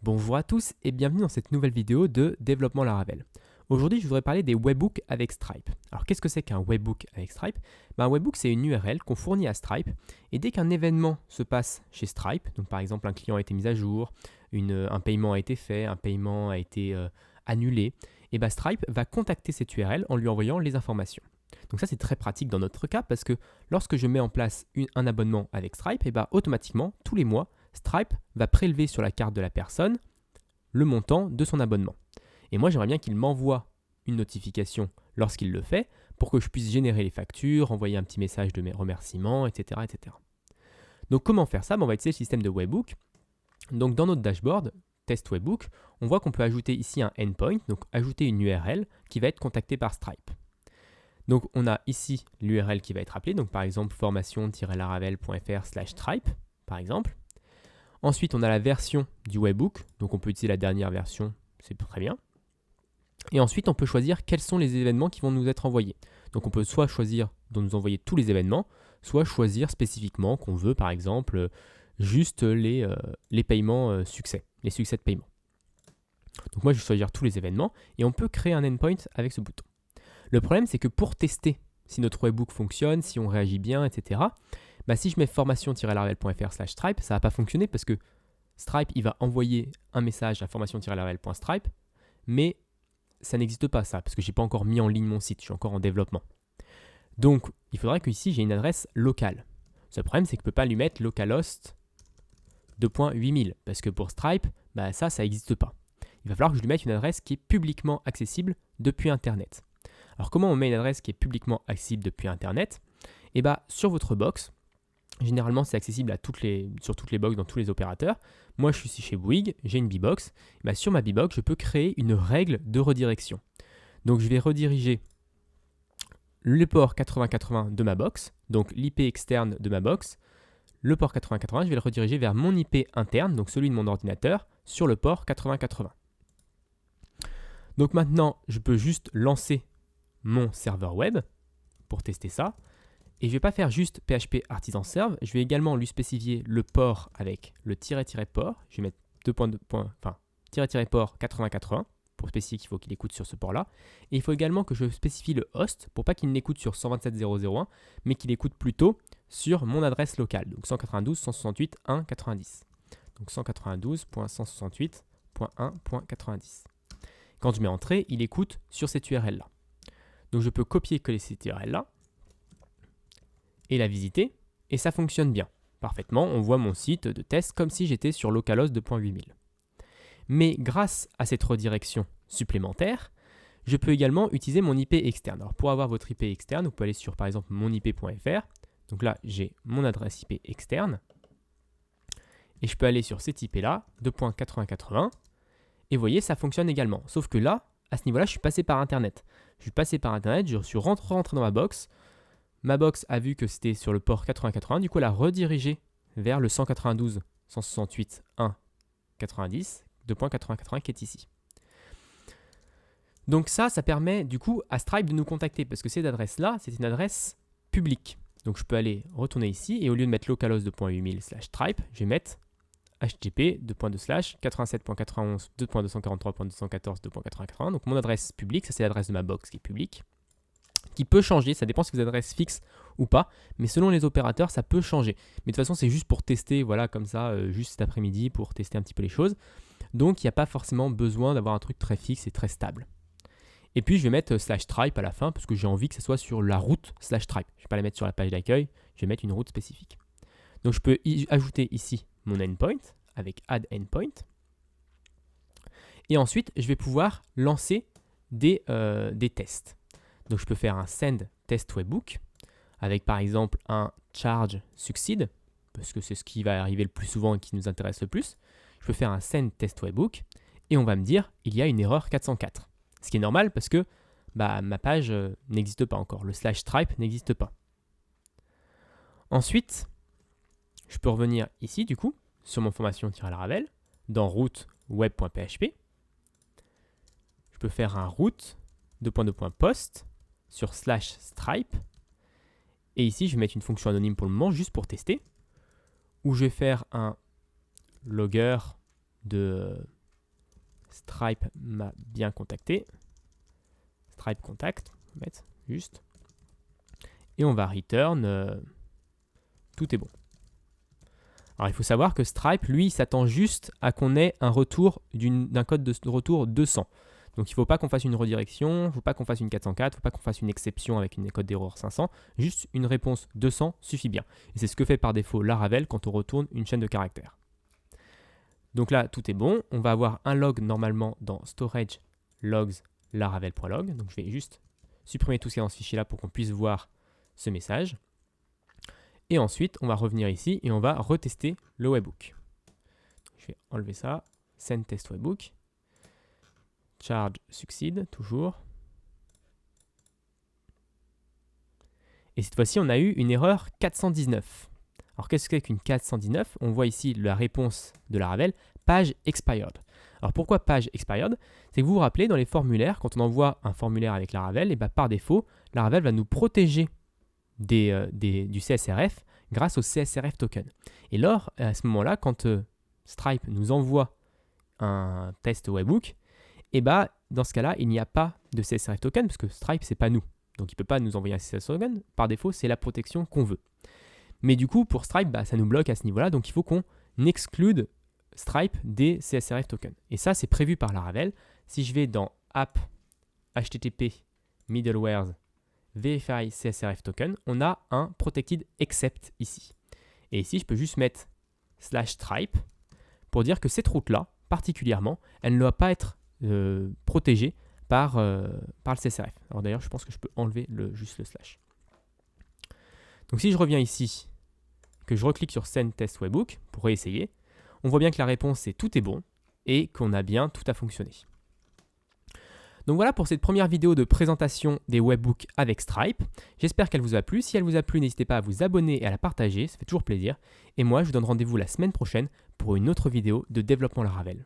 Bonjour à tous et bienvenue dans cette nouvelle vidéo de développement Laravel. Aujourd'hui, je voudrais parler des webhooks avec Stripe. Alors, qu'est-ce que c'est qu'un webhook avec Stripe? Un webhook, c'est une URL qu'on fournit à Stripe et dès qu'un événement se passe chez Stripe, donc par exemple un client a été mis à jour, un paiement a été fait, un paiement a été annulé, et Stripe va contacter cette URL en lui envoyant les informations. Donc ça, c'est très pratique dans notre cas parce que lorsque je mets en place un abonnement avec Stripe, automatiquement, tous les mois, Stripe va prélever sur la carte de la personne le montant de son abonnement. Et moi, j'aimerais bien qu'il m'envoie une notification lorsqu'il le fait pour que je puisse générer les factures, envoyer un petit message de mes remerciements, etc. etc. Donc comment faire ça? On va utiliser le système de webhook. Donc dans notre dashboard, test webhook, on voit qu'on peut ajouter ici un endpoint, donc ajouter une URL qui va être contactée par Stripe. Donc on a ici l'URL qui va être appelée, donc par exemple formation-laravel.fr/stripe, par exemple. Ensuite, on a la version du webhook, donc on peut utiliser la dernière version, c'est très bien. Et ensuite, on peut choisir quels sont les événements qui vont nous être envoyés. Donc on peut soit choisir de nous envoyer tous les événements, soit choisir spécifiquement qu'on veut, par exemple, juste les paiements succès, les succès de paiement. Donc moi, je vais choisir tous les événements et on peut créer un endpoint avec ce bouton. Le problème, c'est que pour tester si notre webhook fonctionne, si on réagit bien, etc., si je mets formation-laravel.fr/stripe, ça ne va pas fonctionner parce que Stripe, il va envoyer un message à formation-laravel.stripe, mais ça n'existe pas ça, parce que je n'ai pas encore mis en ligne mon site, je suis encore en développement. Donc, il faudrait qu'ici, j'ai une adresse locale. Le problème, c'est que je ne peux pas lui mettre localhost 2.8000, parce que pour Stripe, ça n'existe pas. Il va falloir que je lui mette une adresse qui est publiquement accessible depuis Internet. Alors, comment on met une adresse qui est publiquement accessible depuis Internet? Sur votre box, généralement, c'est accessible sur toutes les box dans tous les opérateurs. Moi, je suis ici chez Bouygues, j'ai une bbox. Sur ma bbox, je peux créer une règle de redirection. Donc, je vais rediriger le port 8080 de ma box, donc l'IP externe de ma box. Le port 8080, je vais le rediriger vers mon IP interne, donc celui de mon ordinateur, sur le port 8080. Donc maintenant, je peux juste lancer mon serveur web pour tester ça. Et je ne vais pas faire juste PHP artisan serve, je vais également lui spécifier le port avec le --port. Je vais mettre --port 8080 pour spécifier qu'il faut qu'il écoute sur ce port-là. Et il faut également que je spécifie le host pour pas qu'il n'écoute sur 127.0.0.1, mais qu'il écoute plutôt sur mon adresse locale, donc 192.168.1.90. Donc 192.168.1.90. Quand je mets entrée, il écoute sur cette URL-là. Donc je peux copier-coller cette URL-là et la visiter, et ça fonctionne bien. Parfaitement, on voit mon site de test comme si j'étais sur localhost 2.8000. Mais grâce à cette redirection supplémentaire, je peux également utiliser mon IP externe. Alors pour avoir votre IP externe, vous pouvez aller sur par exemple monip.fr. Donc là, j'ai mon adresse IP externe. Et je peux aller sur cet IP-là, 2.8080. Et vous voyez, ça fonctionne également. Sauf que là, à ce niveau-là, je suis passé par Internet. Je suis passé par Internet, je suis rentré dans ma box. Ma box a vu que c'était sur le port 8080, du coup elle a redirigé vers le 192.168.1.90, 2.8080 qui est ici. Donc ça permet du coup à Stripe de nous contacter parce que cette adresse-là, c'est une adresse publique. Donc je peux aller retourner ici et au lieu de mettre localhost 2.8000/stripe, je vais mettre http ://87.91.2.243.214.2.8080. Donc mon adresse publique, ça c'est l'adresse de ma box qui est publique, qui peut changer, ça dépend si vous avez une adresse fixe ou pas, mais selon les opérateurs, ça peut changer. Mais de toute façon, c'est juste pour tester, voilà, comme ça, juste cet après-midi, pour tester un petit peu les choses. Donc, il n'y a pas forcément besoin d'avoir un truc très fixe et très stable. Et puis, je vais mettre /stripe à la fin, parce que j'ai envie que ce soit sur la route /stripe. Je ne vais pas la mettre sur la page d'accueil, je vais mettre une route spécifique. Donc, je peux ajouter ici mon endpoint, avec add endpoint. Et ensuite, je vais pouvoir lancer des tests. Donc je peux faire un send test webhook avec par exemple un charge succeed, parce que c'est ce qui va arriver le plus souvent et qui nous intéresse le plus. Je peux faire un send test webhook et on va me dire il y a une erreur 404. Ce qui est normal parce que ma page n'existe pas encore, le /stripe n'existe pas. Ensuite, je peux revenir ici du coup sur mon formation-laravel dans route web.php. Je peux faire un route /post sur /stripe et ici je vais mettre une fonction anonyme pour le moment juste pour tester où je vais faire un logger de Stripe m'a bien contacté. Stripe contact, on va mettre juste. Et on va return, tout est bon. Alors il faut savoir que Stripe, lui, s'attend juste à qu'on ait un retour d'un code de retour 200. Donc il ne faut pas qu'on fasse une redirection, il ne faut pas qu'on fasse une 404, il ne faut pas qu'on fasse une exception avec une code d'erreur 500. Juste une réponse 200 suffit bien. Et c'est ce que fait par défaut Laravel quand on retourne une chaîne de caractères. Donc là, tout est bon. On va avoir un log normalement dans storage logs laravel.log. Donc je vais juste supprimer tout ce qu'il y a dans ce fichier-là pour qu'on puisse voir ce message. Et ensuite, on va revenir ici et on va retester le webhook. Je vais enlever ça. Send test webhook. Charge succeed, toujours. Et cette fois-ci, on a eu une erreur 419. Alors, qu'est-ce que c'est qu'une 419? On voit ici la réponse de Laravel, page expired. Alors, pourquoi page expired? C'est que vous vous rappelez, dans les formulaires, quand on envoie un formulaire avec Laravel, et par défaut, Laravel va nous protéger du CSRF grâce au CSRF token. Et lors, à ce moment-là, quand Stripe nous envoie un test webhook, et dans ce cas-là, il n'y a pas de CSRF token parce que Stripe, c'est pas nous. Donc, il ne peut pas nous envoyer un CSRF token. Par défaut, c'est la protection qu'on veut. Mais du coup, pour Stripe, ça nous bloque à ce niveau-là. Donc, il faut qu'on exclude Stripe des CSRF tokens. Et ça, c'est prévu par Laravel. Si je vais dans app http middlewares verify CSRF token, on a un protected except ici. Et ici, je peux juste mettre /stripe pour dire que cette route-là, particulièrement, elle ne doit pas être protégée par le CSRF. Alors d'ailleurs, je pense que je peux enlever juste le slash. Donc si je reviens ici, que je reclique sur Send Test Webhook pour réessayer, on voit bien que la réponse c'est tout est bon et qu'on a bien tout à fonctionner. Donc voilà pour cette première vidéo de présentation des webhooks avec Stripe. J'espère qu'elle vous a plu. Si elle vous a plu, n'hésitez pas à vous abonner et à la partager, ça fait toujours plaisir. Et moi, je vous donne rendez-vous la semaine prochaine pour une autre vidéo de développement Laravel.